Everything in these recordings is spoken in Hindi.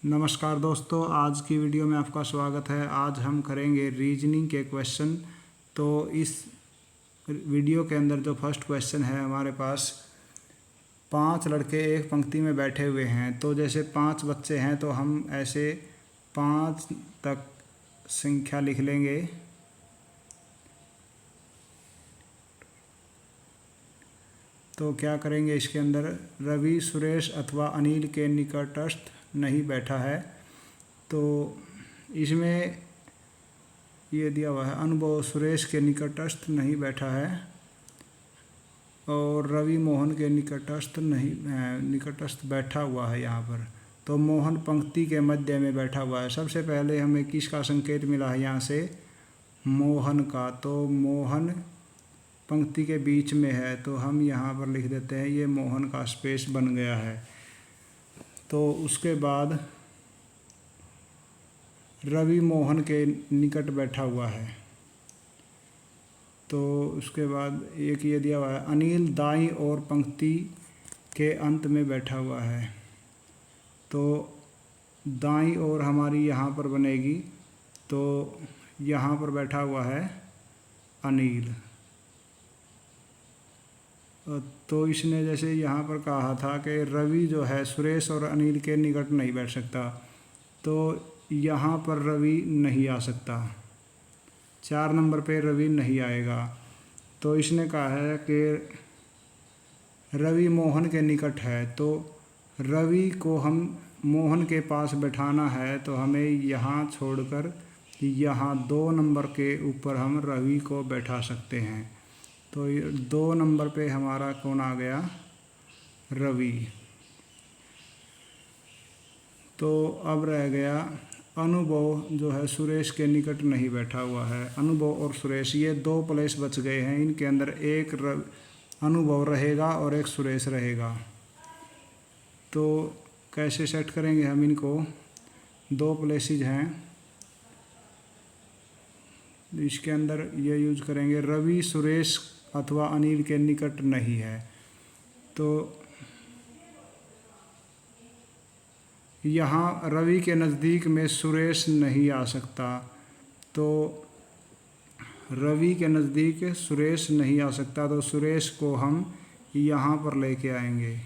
नमस्कार दोस्तों, आज की वीडियो में आपका स्वागत है। आज हम करेंगे रीजनिंग के क्वेश्चन। तो इस वीडियो के अंदर जो फर्स्ट क्वेश्चन है, हमारे पास 5 लड़के एक पंक्ति में बैठे हुए हैं। तो जैसे 5 बच्चे हैं तो हम ऐसे 5 तक संख्या लिख लेंगे। तो क्या करेंगे, इसके अंदर रवि, सुरेश अथवा अनिल के निकटस्थ नहीं बैठा है। तो इसमें ये दिया हुआ है, अनुभव सुरेश के निकटस्थ नहीं बैठा है और रवि मोहन के निकटस्थ बैठा हुआ है यहाँ पर। तो मोहन पंक्ति के मध्य में बैठा हुआ है। सबसे पहले हमें किसका संकेत मिला है यहाँ से? मोहन का। तो मोहन पंक्ति के बीच में है, तो हम यहाँ पर लिख देते हैं, ये मोहन का स्पेस बन गया है। तो उसके बाद रवि मोहन के निकट बैठा हुआ है। तो उसके बाद एक ये दिया हुआ है, अनिल दाईं ओर पंक्ति के अंत में बैठा हुआ है। तो दाईं ओर हमारी यहाँ पर बनेगी, तो यहाँ पर बैठा हुआ है अनिल। तो इसने जैसे यहाँ पर कहा था कि रवि जो है सुरेश और अनिल के निकट नहीं बैठ सकता, तो यहाँ पर रवि नहीं आ सकता। 4 नंबर पे रवि नहीं आएगा। तो इसने कहा है कि रवि मोहन के निकट है, तो रवि को हम मोहन के पास बैठाना है, तो हमें यहाँ छोड़कर यहाँ 2 नंबर के ऊपर हम रवि को बैठा सकते हैं। तो 2 नंबर पे हमारा कौन आ गया? रवि। तो अब रह गया अनुभव, जो है सुरेश के निकट नहीं बैठा हुआ है। अनुभव और सुरेश, ये 2 प्लेस बच गए हैं। इनके अंदर एक अनुभव रहेगा और एक सुरेश रहेगा। तो कैसे सेट करेंगे हम इनको? 2 प्लेसेस हैं, इसके अंदर ये यूज करेंगे, रवि सुरेश अथवा अनिल के निकट नहीं है। तो यहाँ रवि के नज़दीक में सुरेश नहीं आ सकता। तो रवि के नज़दीक सुरेश नहीं आ सकता, तो सुरेश को हम यहाँ पर लेके आएंगे।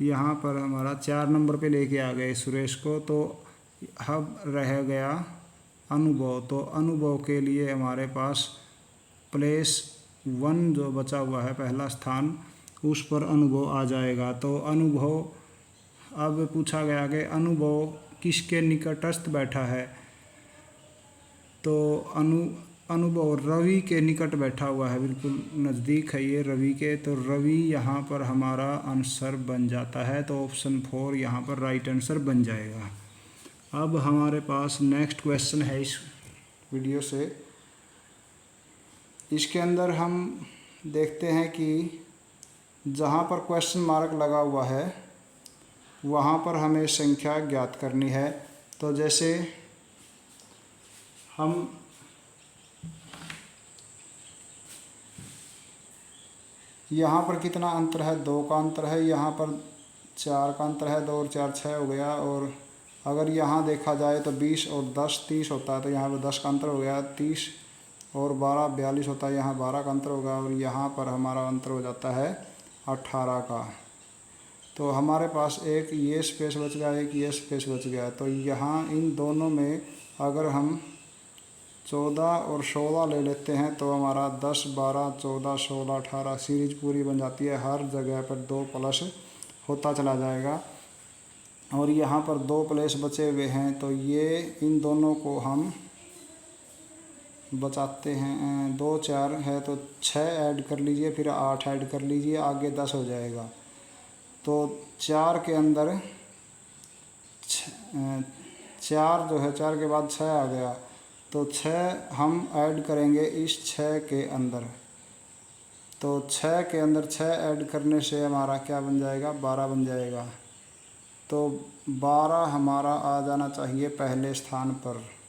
यहाँ पर हमारा 4 नंबर पे लेके आ गए सुरेश को। तो अब रह गया अनुभव। तो अनुभव के लिए हमारे पास प्लेस 1 जो बचा हुआ है, पहला स्थान, उस पर अनुभव आ जाएगा। तो अनुभव, अब पूछा गया कि अनुभव किसके निकटस्थ बैठा है? तो अनुभव रवि के निकट बैठा हुआ है, बिल्कुल नज़दीक है ये रवि के। तो रवि यहाँ पर हमारा आंसर बन जाता है। तो ऑप्शन 4 यहाँ पर राइट आंसर बन जाएगा। अब हमारे पास नेक्स्ट क्वेश्चन है इस वीडियो से। इसके अंदर हम देखते हैं कि जहाँ पर क्वेश्चन मार्क लगा हुआ है वहाँ पर हमें संख्या ज्ञात करनी है। तो जैसे हम यहाँ पर कितना अंतर है? 2 का अंतर है। यहाँ पर 4 का अंतर है। 2 और 4 6 हो गया। और अगर यहाँ देखा जाए तो 20 और 10 30 होता है, तो यहाँ पर 10 का अंतर हो गया। 30 और 12 42 होता है, यहाँ 12 का अंतर होगा। और यहाँ पर हमारा अंतर हो जाता है 18 का। तो हमारे पास एक ये स्पेस बच गया, एक ये स्पेस बच गया। तो यहाँ इन दोनों में अगर हम 14 और 16 ले लेते हैं, तो हमारा 10 12 14 16 18 सीरीज पूरी बन जाती है। हर जगह पर 2 प्लस होता चला जाएगा। और यहाँ पर 2 प्लेस बचे हुए हैं, तो ये इन दोनों को हम बचाते हैं। 2 4 है तो 6 ऐड कर लीजिए, फिर 8 ऐड कर लीजिए, आगे 10 हो जाएगा। तो 4 के अंदर 4 जो है, 4 के बाद 6 आ गया। तो 6 हम ऐड करेंगे इस 6 के अंदर। तो 6 के अंदर 6 ऐड करने से हमारा क्या बन जाएगा? 12 बन जाएगा। तो 12 हमारा आ जाना चाहिए पहले स्थान पर।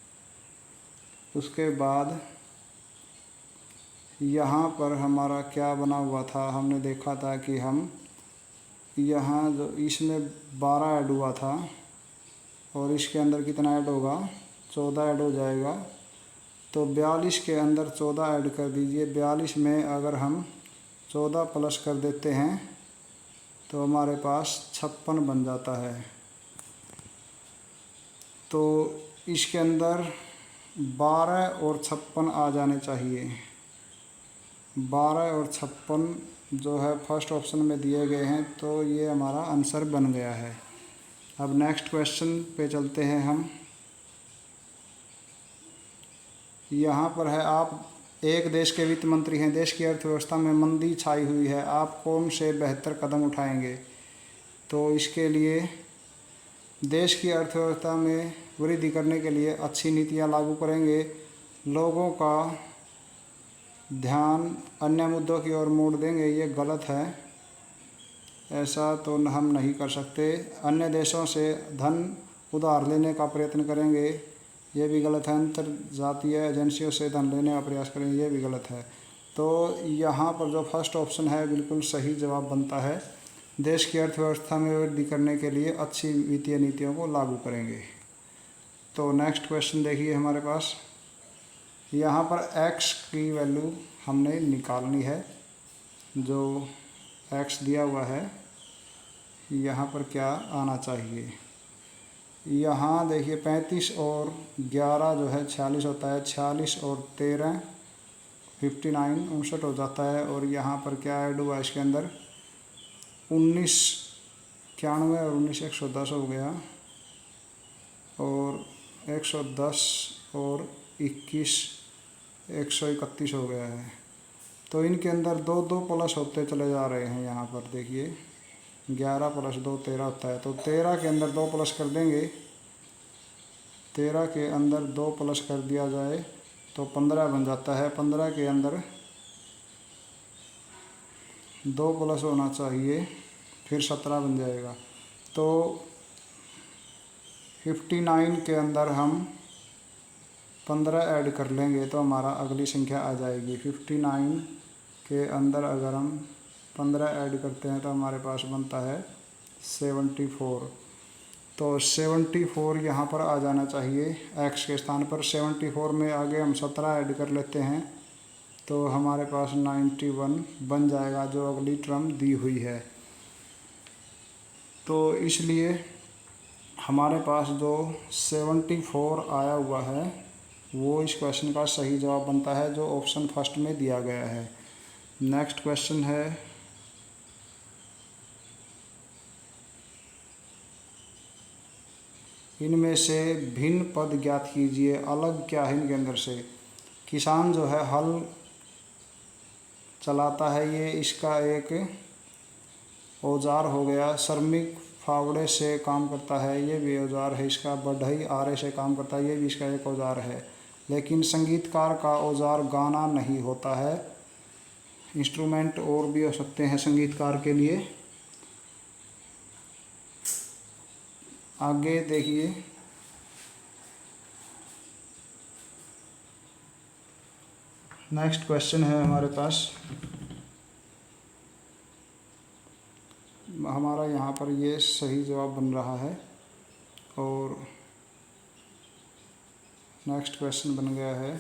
उसके बाद यहाँ पर हमारा क्या बना हुआ था? हमने देखा था कि हम यहाँ जो इसमें 12 ऐड हुआ था, और इसके अंदर कितना ऐड होगा, 14 ऐड हो जाएगा। तो 42 के अंदर 14 ऐड कर दीजिए। 42 में अगर हम 14 प्लस कर देते हैं तो हमारे पास 56 बन जाता है। तो इसके अंदर 12 और 56 आ जाने चाहिए। 12 और 56 जो है फर्स्ट ऑप्शन में दिए गए हैं, तो ये हमारा आंसर बन गया है। अब नेक्स्ट क्वेश्चन पे चलते हैं हम। यहाँ पर है, आप एक देश के वित्त मंत्री हैं, देश की अर्थव्यवस्था में मंदी छाई हुई है, आप कौन से बेहतर कदम उठाएंगे? तो इसके लिए देश की अर्थव्यवस्था में वृद्धि करने के लिए अच्छी नीतियाँ लागू करेंगे, लोगों का ध्यान अन्य मुद्दों की ओर मोड़ देंगे, ये गलत है। ऐसा तो हम नहीं कर सकते। अन्य देशों से धन उधार लेने का प्रयत्न करेंगे, ये भी गलत है। अंतर्जातीय एजेंसियों से धन लेने का प्रयास करेंगे, ये भी गलत है। तो यहाँ पर जो फर्स्ट ऑप्शन है बिल्कुल सही जवाब बनता है। देश की अर्थव्यवस्था में वृद्धि करने के लिए अच्छी वित्तीय नीतियों को लागू करेंगे। तो नेक्स्ट क्वेश्चन देखिए हमारे पास। यहाँ पर x की वैल्यू हमने निकालनी है। जो x दिया हुआ है यहाँ पर क्या आना चाहिए। यहाँ देखिए 35 और 11 जो है 46 होता है। 46 और 13 59 59 हो जाता है। और यहाँ पर क्या ऐड हुआ इसके अंदर 19 91 और 19 110 हो गया। और 110 और 21 131 हो गया है। तो इनके अंदर 2 प्लस होते चले जा रहे हैं। यहाँ पर देखिए 11 प्लस 2 13 होता है। तो 13 के अंदर 2 प्लस कर देंगे। 13 के अंदर 2 प्लस कर दिया जाए तो 15 बन जाता है। 15 के अंदर 2 प्लस होना चाहिए, फिर 17 बन जाएगा। तो 59 के अंदर हम 15 ऐड कर लेंगे तो हमारा अगली संख्या आ जाएगी। 59 के अंदर अगर हम 15 ऐड करते हैं तो हमारे पास बनता है 74। तो 74 यहाँ पर आ जाना चाहिए x के स्थान पर। 74 में आगे हम 17 ऐड कर लेते हैं तो हमारे पास 91 बन जाएगा, जो अगली टर्म दी हुई है। तो इसलिए हमारे पास जो 74 आया हुआ है वो इस क्वेश्चन का सही जवाब बनता है, जो ऑप्शन फर्स्ट में दिया गया है। नेक्स्ट क्वेश्चन है, इनमें से भिन्न पद ज्ञात कीजिए। अलग क्या है इनके अंदर से। किसान जो है हल चलाता है, ये इसका एक औजार हो गया। श्रमिक फावड़े से काम करता है, ये भी औजार है इसका। बढ़ई आरे से काम करता है, ये भी इसका एक औजार है। लेकिन संगीतकार का औजार गाना नहीं होता है। इंस्ट्रूमेंट और भी हो सकते हैं संगीतकार के लिए। आगे देखिए, नेक्स्ट क्वेश्चन है हमारे पास। हमारा यहाँ पर ये सही जवाब बन रहा है। और नेक्स्ट क्वेश्चन बन गया है।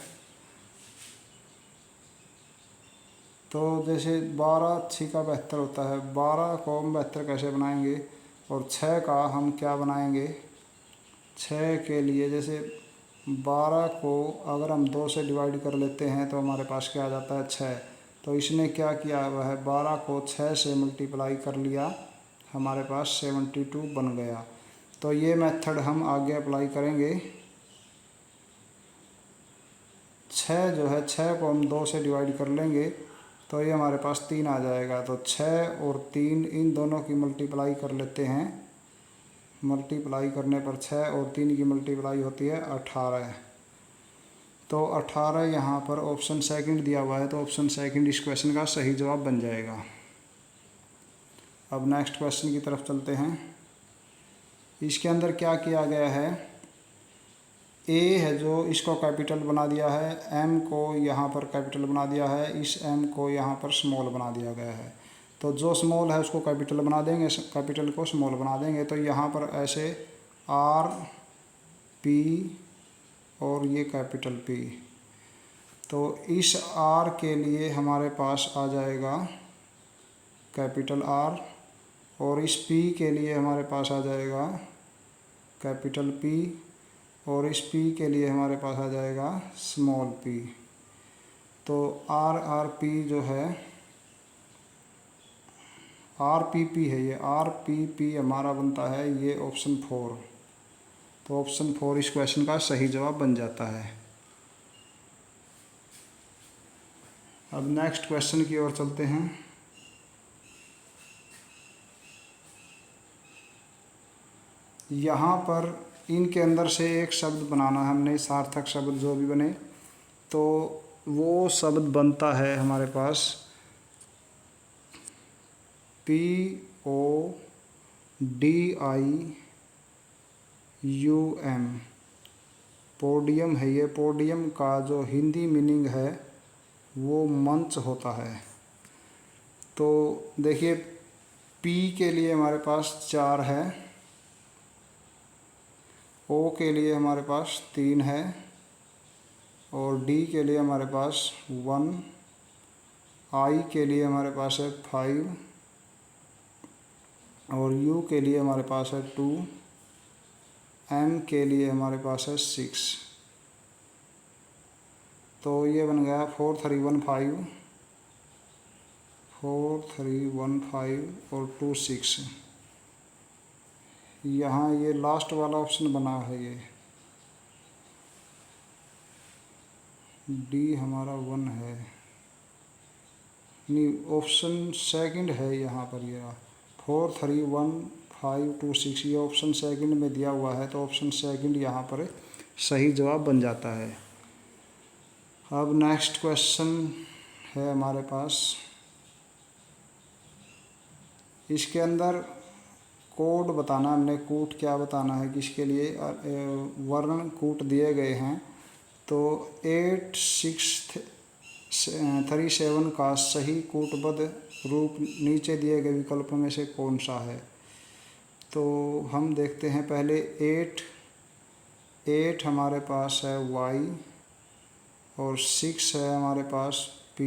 तो जैसे 12 6 का 72 होता है, 12 को हम 72 कैसे बनाएंगे, और 6 का हम क्या बनाएंगे। 6 के लिए जैसे 12 को अगर हम 2 से डिवाइड कर लेते हैं तो हमारे पास क्या आ जाता है 6। तो इसने क्या किया हुआ है, 12 को 6 से मल्टीप्लाई कर लिया, हमारे पास 72 बन गया। तो ये मेथड हम आगे अप्लाई करेंगे। 6 जो है 6 को हम 2 से डिवाइड कर लेंगे तो ये हमारे पास 3 आ जाएगा। तो 6 और 3 इन दोनों की मल्टीप्लाई कर लेते हैं। मल्टीप्लाई करने पर 6 और 3 की मल्टीप्लाई होती है 18। तो 18 यहाँ पर ऑप्शन सेकंड दिया हुआ है, तो ऑप्शन सेकंड इस क्वेश्चन का सही जवाब बन जाएगा। अब नेक्स्ट क्वेश्चन की तरफ चलते हैं। इसके अंदर क्या किया गया है, ए है जो इसको कैपिटल बना दिया है, एम को यहाँ पर कैपिटल बना दिया है, इस एम को यहाँ पर स्मॉल बना दिया गया है। तो जो स्मॉल है उसको कैपिटल बना देंगे, कैपिटल को स्मॉल बना देंगे। तो यहाँ पर ऐसे आर P और ये कैपिटल P। तो इस R के लिए हमारे पास आ जाएगा कैपिटल R और इस P के लिए हमारे पास आ जाएगा कैपिटल P और इस P के लिए हमारे पास आ जाएगा स्मॉल p। तो RRP जो है RPP है, ये RPP हमारा बनता है ये ऑप्शन 4। तो ऑप्शन 4 इस क्वेश्चन का सही जवाब बन जाता है। अब नेक्स्ट क्वेश्चन की ओर चलते हैं। यहाँ पर इनके अंदर से एक शब्द बनाना है हमने, सार्थक शब्द जो भी बने, तो वो शब्द बनता है हमारे पास PODIUM। पोडियम है ये। पोडियम का जो हिंदी मीनिंग है वो मंच होता है। तो देखिए P के लिए हमारे पास 4 है, O के लिए हमारे पास 3 है और D के लिए हमारे पास 1, I के लिए हमारे पास है 5 और U के लिए हमारे पास है 2, M के लिए हमारे पास है 6। तो ये बन गया 4 3 1 5, 4 3 1 5 और 2 6। यहाँ ये लास्ट वाला ऑप्शन बना है, ये D हमारा 1 है, नहीं ऑप्शन सेकंड है यहाँ पर। ये 4 3 1 5 2 6 ये ऑप्शन सेकंड में दिया हुआ है, तो ऑप्शन सेकंड यहाँ पर सही जवाब बन जाता है। अब नेक्स्ट क्वेश्चन है हमारे पास। इसके अंदर कोड बताना हमने, कूट क्या बताना है, किसके लिए वर्ण कूट दिए गए हैं। तो 8 6 3 7 का सही कूटबद्ध रूप नीचे दिए गए विकल्पों में से कौन सा है। तो हम देखते हैं पहले 8 हमारे पास है Y और 6 है हमारे पास P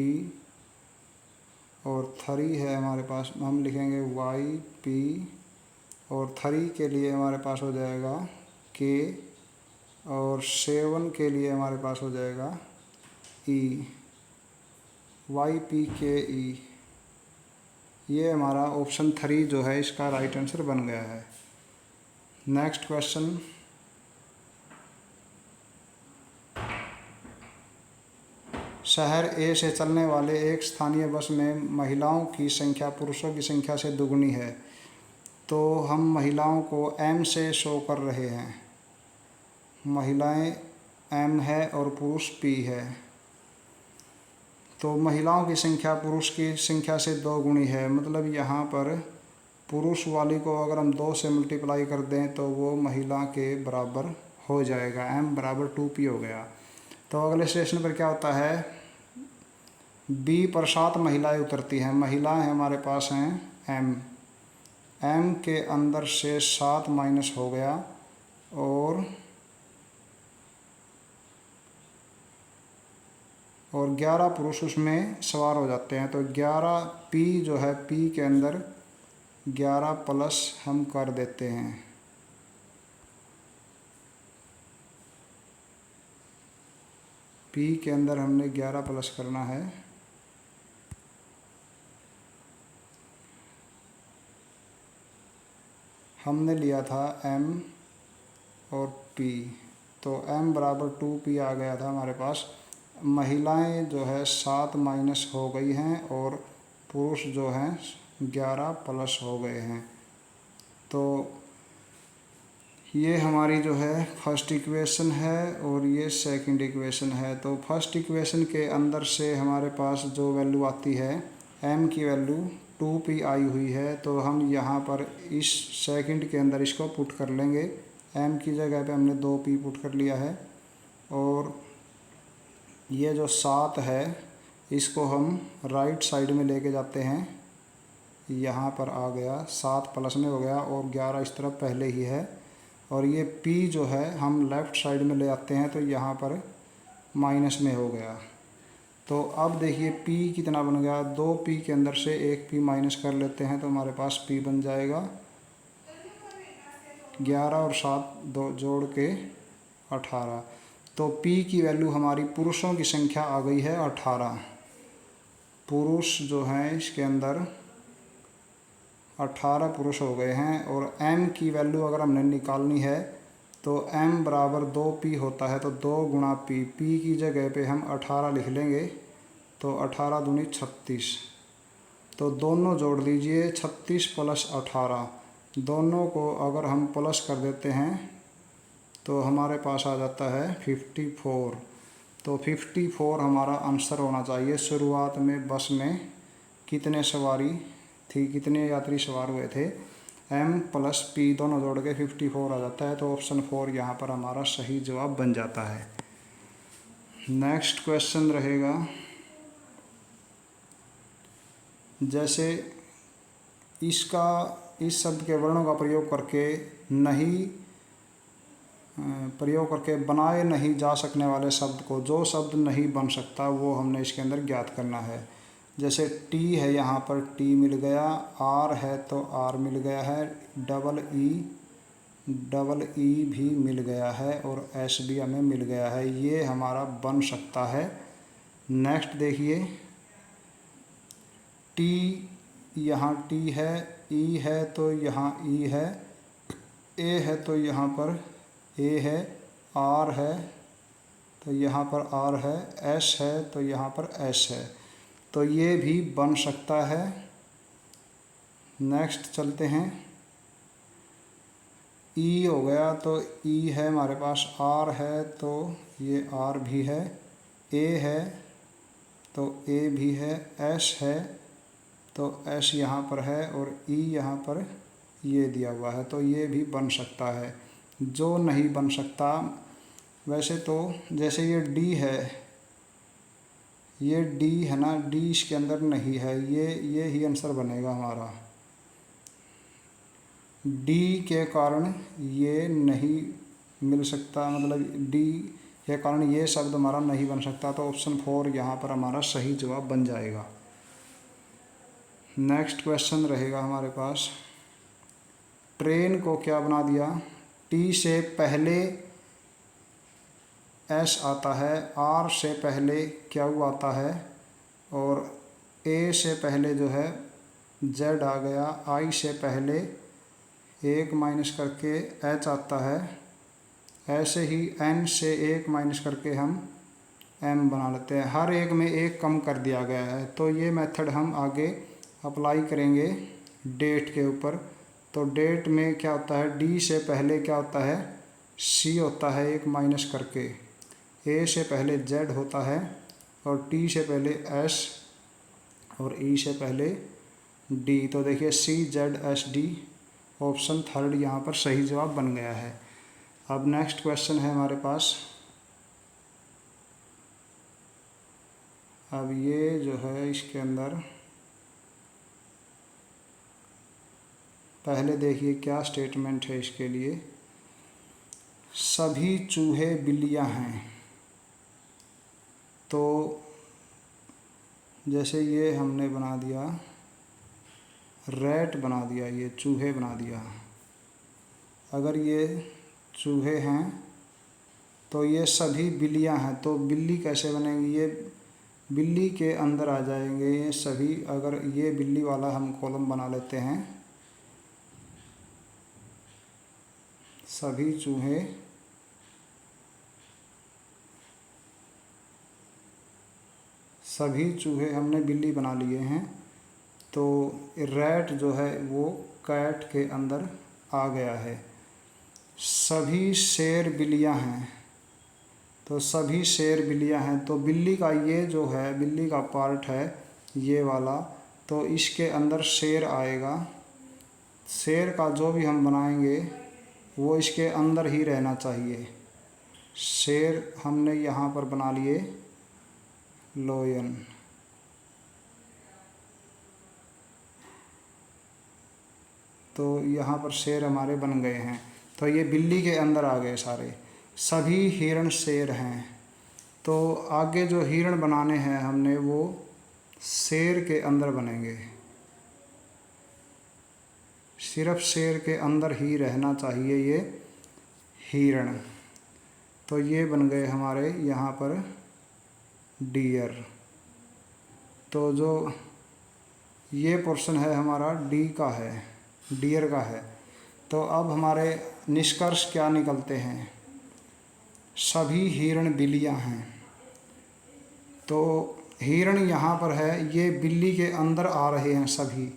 और 3 है हमारे पास, हम लिखेंगे YP और 3 के लिए हमारे पास हो जाएगा K और 7 के लिए हमारे पास हो जाएगा E, YPKE। ये हमारा ऑप्शन 3 जो है इसका राइट आंसर बन गया है। Next question. शहर ए से चलने वाले एक स्थानीय बस में महिलाओं की संख्या पुरुषों की संख्या से दुगनी है। तो हम महिलाओं को M से शो कर रहे हैं। महिलाएं M है और पुरुष P है। तो महिलाओं की संख्या पुरुष की संख्या से 2 गुनी है, मतलब यहाँ पर पुरुष वाली को अगर हम 2 से मल्टीप्लाई कर दें तो वो महिला के बराबर हो जाएगा, M बराबर 2P हो गया। तो अगले स्टेशन पर क्या होता है, B पर 7 महिलाएं उतरती हैं। महिलाएं हमारे पास हैं M के अंदर से 7 माइनस हो गया और 11 पुरुष उसमें सवार हो जाते हैं। तो 11 P जो है P के अंदर 11 प्लस हम कर देते हैं। P के अंदर हमने 11 प्लस करना है। हमने लिया था M और P, तो M बराबर 2P आ गया था हमारे पास। महिलाएं जो है 7 माइनस हो गई हैं और पुरुष जो हैं 11 प्लस हो गए हैं। तो ये हमारी जो है फर्स्ट इक्वेशन है और ये सेकंड इक्वेशन है। तो फर्स्ट इक्वेशन के अंदर से हमारे पास जो वैल्यू आती है M की वैल्यू 2P आई हुई है, तो हम यहाँ पर इस सेकंड के अंदर इसको पुट कर लेंगे। M की जगह पे हमने 2P पुट कर लिया है और ये जो 7 है इसको हम राइट साइड में लेके जाते हैं। यहाँ पर आ गया 7 प्लस में हो गया और 11 इस तरफ पहले ही है और ये p जो है हम लेफ़्ट साइड में ले आते हैं तो यहाँ पर माइनस में हो गया। तो अब देखिए p कितना बन गया, 2p के अंदर से एक p माइनस कर लेते हैं तो हमारे पास p बन जाएगा 11 और 7 दो जोड़ के 18। तो p की वैल्यू हमारी पुरुषों की संख्या आ गई है 18। पुरुष जो हैं इसके अंदर 18 पुरुष हो गए हैं। और m की वैल्यू अगर हमने निकालनी है तो m बराबर 2p होता है, तो 2 गुणा p, p की जगह पे हम 18 लिख लेंगे तो 18 दूनी 36। तो दोनों जोड़ लीजिए, 36 प्लस 18, दोनों को अगर हम प्लस कर देते हैं तो हमारे पास आ जाता है 54। तो 54 हमारा आंसर होना चाहिए। शुरुआत में बस में कितने सवारी थी, कितने यात्री सवार हुए थे, m प्लस p दोनों जोड़ के 54 आ जाता है। तो ऑप्शन 4 यहाँ पर हमारा सही जवाब बन जाता है। नेक्स्ट क्वेश्चन रहेगा, जैसे इस शब्द के वर्णों का प्रयोग करके बनाए नहीं जा सकने वाले शब्द को, जो शब्द नहीं बन सकता वो हमने इसके अंदर ज्ञात करना है। जैसे टी है, यहाँ पर टी मिल गया, आर है तो आर मिल गया है, डबल ई भी मिल गया है और एस भी हमें मिल गया है, ये हमारा बन सकता है। नेक्स्ट देखिए, टी, यहाँ टी है, ई है तो यहाँ ई है, ए है तो यहाँ पर ए है, आर है तो यहाँ पर आर है, एस है तो यहाँ पर एस है, तो ये भी बन सकता है। नेक्स्ट चलते हैं, ई हो गया तो ई है हमारे पास, आर है तो ये आर भी है, ए है तो ए भी है, एस है तो एस यहाँ पर है और ई यहाँ पर ये दिया हुआ है, तो ये भी बन सकता है। जो नहीं बन सकता, वैसे तो जैसे ये डी है, ये डी है ना, डी इसके अंदर नहीं है, ये ही आंसर बनेगा हमारा। डी के कारण ये नहीं मिल सकता, मतलब डी के कारण ये शब्द हमारा नहीं बन सकता, तो ऑप्शन 4 यहाँ पर हमारा सही जवाब बन जाएगा। नेक्स्ट क्वेश्चन रहेगा हमारे पास, ट्रेन को क्या बना दिया, टी से पहले एस आता है, आर से पहले क्या आता है और ए से पहले जो है जेड आ गया, आई से पहले एक माइनस करके एच आता है, ऐसे ही एन से एक माइनस करके हम एम बना लेते हैं। हर एक में एक कम कर दिया गया है, तो ये मेथड हम आगे अप्लाई करेंगे डेट के ऊपर। तो डेट में क्या होता है, डी से पहले क्या होता है, सी होता है एक माइनस करके, ए से पहले जेड होता है और टी से पहले एस और ई से पहले डी। तो देखिए सी जेड एस डी, ऑप्शन 3 यहाँ पर सही जवाब बन गया है। अब नेक्स्ट क्वेश्चन है हमारे पास, अब ये जो है इसके अंदर पहले देखिए क्या स्टेटमेंट है इसके लिए, सभी चूहे बिल्लियाँ हैं। तो जैसे ये हमने बना दिया, रैट बना दिया, ये चूहे बना दिया। अगर ये चूहे हैं तो ये सभी बिल्लियाँ हैं, तो बिल्ली कैसे बनेंगी, ये बिल्ली के अंदर आ जाएंगे ये सभी। अगर ये बिल्ली वाला हम कॉलम बना लेते हैं, सभी चूहे हमने बिल्ली बना लिए हैं, तो रैट जो है वो कैट के अंदर आ गया है। सभी शेर बिल्लियाँ हैं, तो सभी शेर बिल्लियाँ हैं, तो बिल्ली का ये जो है, बिल्ली का पार्ट है ये वाला, तो इसके अंदर शेर आएगा। शेर का जो भी हम बनाएंगे वो इसके अंदर ही रहना चाहिए। शेर हमने यहाँ पर बना लिए लोयन, तो यहाँ पर शेर हमारे बन गए हैं। तो ये बिल्ली के अंदर आ गए सारे। सभी हिरण शेर हैं, तो आगे जो हिरण बनाने हैं हमने वो शेर के अंदर बनेंगे। सिर्फ शेर के अंदर ही रहना चाहिए ये हिरण। तो ये बन गए हमारे यहाँ पर डियर। तो जो ये पोर्शन है हमारा डी का है, डियर का है। तो अब हमारे निष्कर्ष क्या निकलते हैं? सभी हिरण बिल्लियाँ हैं। तो हिरण यहाँ पर है, ये बिल्ली के अंदर आ रहे हैं सभी।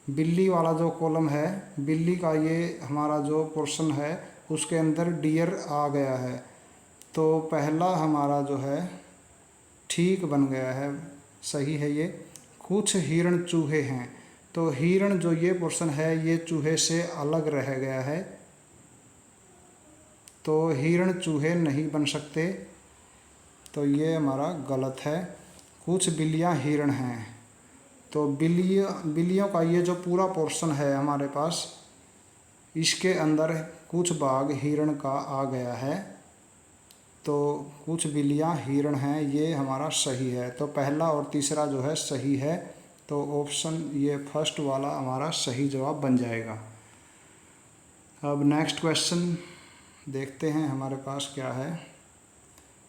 बिल्ली वाला जो कॉलम है, बिल्ली का ये हमारा जो पोर्शन है उसके अंदर डियर आ गया है। तो पहला हमारा जो है ठीक बन गया है, सही है ये। कुछ हिरण चूहे हैं, तो हिरण जो ये पोर्शन है ये चूहे से अलग रह गया है, तो हिरण चूहे नहीं बन सकते, तो ये हमारा गलत है। कुछ बिल्लियाँ हिरण हैं, तो बिल्लियों का ये जो पूरा पोर्शन है हमारे पास, इसके अंदर कुछ भाग हिरण का आ गया है, तो कुछ बिल्लियाँ हिरण हैं, ये हमारा सही है। तो पहला और तीसरा जो है सही है, तो ऑप्शन ये फर्स्ट वाला हमारा सही जवाब बन जाएगा। अब नेक्स्ट क्वेश्चन देखते हैं हमारे पास क्या है।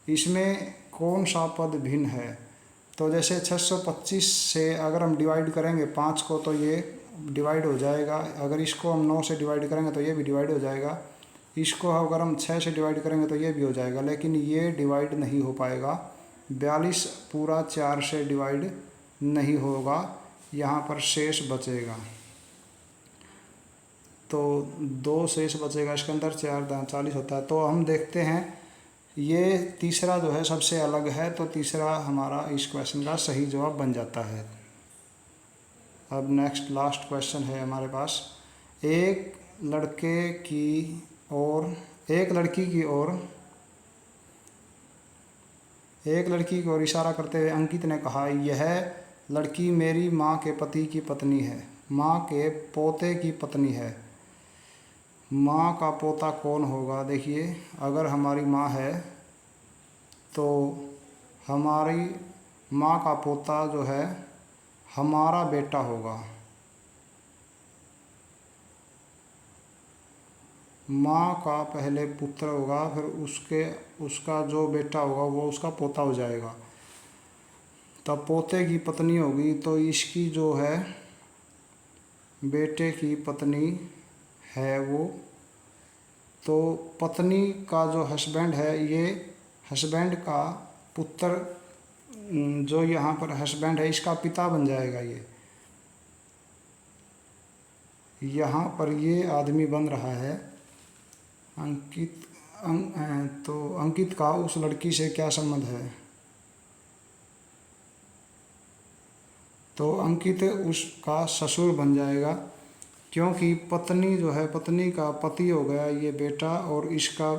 इसमें कौन सा पद भिन्न है? तो जैसे 625 से अगर हम डिवाइड करेंगे 5 को तो ये डिवाइड हो जाएगा। अगर इसको हम 9 से डिवाइड करेंगे तो ये भी डिवाइड हो जाएगा। इसको अगर हम 6 से डिवाइड करेंगे तो ये भी हो जाएगा, लेकिन ये डिवाइड नहीं हो पाएगा। 42 पूरा 4 से डिवाइड नहीं होगा, यहाँ पर शेष बचेगा। तो 2 शेष बचेगा, इसके अंदर 4 दाएँ 40 होता है। तो हम देखते हैं ये तीसरा जो है सबसे अलग है, तो तीसरा हमारा इस क्वेश्चन का सही जवाब बन जाता है। अब नेक्स्ट लास्ट क्वेश्चन है हमारे पास। एक लड़की की ओर इशारा करते हुए अंकित ने कहा, यह लड़की मेरी माँ के पति की पत्नी है, माँ के पोते की पत्नी है। माँ का पोता कौन होगा? देखिए, अगर हमारी माँ है तो हमारी माँ का पोता जो है हमारा बेटा होगा। माँ का पहले पुत्र होगा, फिर उसका जो बेटा होगा वो उसका पोता हो जाएगा, तब पोते की पत्नी होगी। तो इसकी जो है बेटे की पत्नी है वो, तो पत्नी का जो हस्बैंड है, ये हस्बैंड का पुत्र, जो यहाँ पर हस्बैंड है इसका पिता बन जाएगा। ये यहाँ पर ये आदमी बन रहा है अंकित। तो अंकित का उस लड़की से क्या संबंध है? तो अंकित उसका ससुर बन जाएगा, क्योंकि पत्नी जो है, पत्नी का पति हो गया ये बेटा, और इसका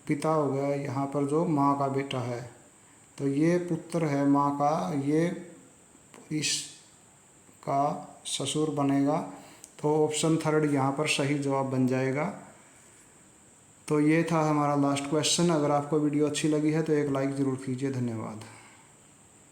पिता हो गया यहाँ पर जो माँ का बेटा है। तो ये पुत्र है माँ का, ये इसका ससुर बनेगा। तो ऑप्शन थर्ड यहाँ पर सही जवाब बन जाएगा। तो ये था हमारा लास्ट क्वेश्चन। अगर आपको वीडियो अच्छी लगी है तो एक लाइक ज़रूर कीजिए। धन्यवाद।